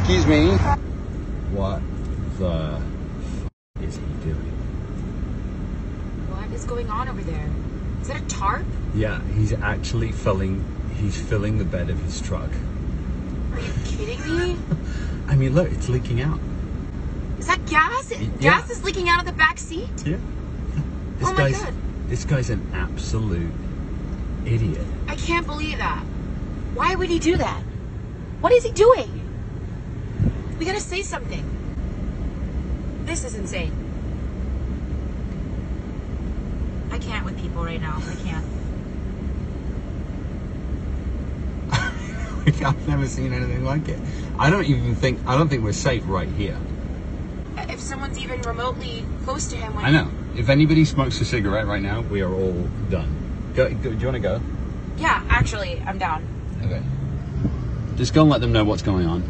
Excuse me. What the is he doing? What is going on over there? Is that a tarp? Yeah, he's actually filling the bed of his truck. Are you kidding me? I mean, look, it's leaking out. Is that gas? Yeah. Gas is leaking out of the back seat? Yeah. Oh my God. This guy's an absolute idiot. I can't believe that. Why would he do that? What is he doing? We gotta say something. This is insane. I can't with people right now. I can't. I've never seen anything like it. I don't think we're safe right here. If someone's even remotely close to him when I know. If anybody smokes a cigarette right now, we are all done. Go, do you want to go? Yeah, actually, I'm down. Okay. Just go and let them know what's going on.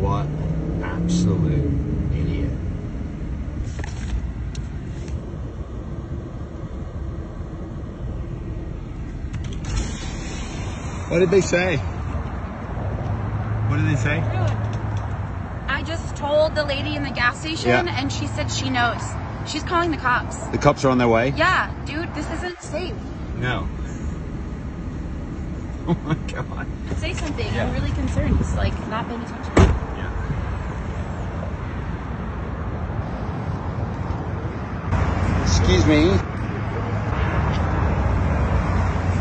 What absolute idiot. What did they say? What did they say? I just told the lady in the gas station and she said she knows. She's calling the cops. The cops are on their way? Yeah, dude, this isn't safe. No. Oh my God. Say something. Yeah. I'm really concerned. He's like not paying attention. Yeah. Excuse me.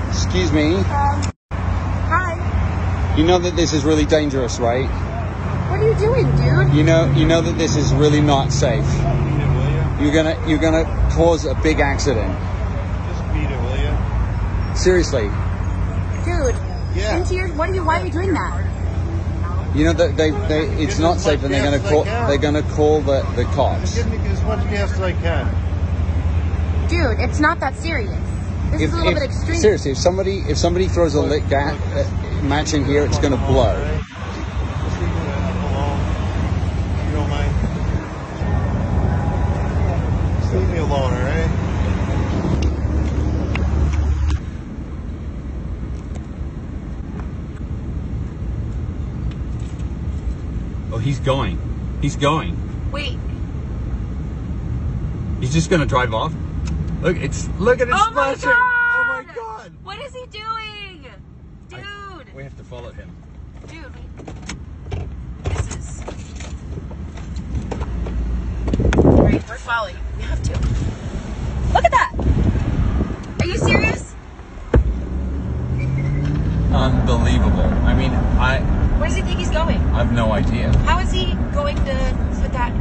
Excuse me. Hi. You know that this is really dangerous, right? What are you doing, dude? You know that this is really not safe. You're gonna cause a big accident. Just beat it, will you? Seriously. Dude. Yeah. Why are you doing that? You know that it's not safe, and they're gonna call the cops. Give me as much gas as I can. Dude, it's not that serious. This is a little bit extreme. Seriously, if somebody throws a lit gas match in here, it's gonna blow. Just leave it alone. If you don't mind. Just leave me alone, all right? Oh, he's going. He's going. Wait. He's just gonna drive off. Look at it splashing. Oh my God. What is he doing? Dude. We have to follow him. Dude. This is... Alright, we're following. We have to. Look at that. Are you serious? Unbelievable. I mean, Where does he think he's going? I have no idea. How is he going to put that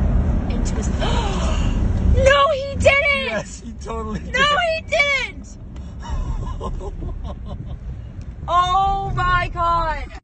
into his... No, he didn't! Yes, he totally did. No, he didn't! Oh my God!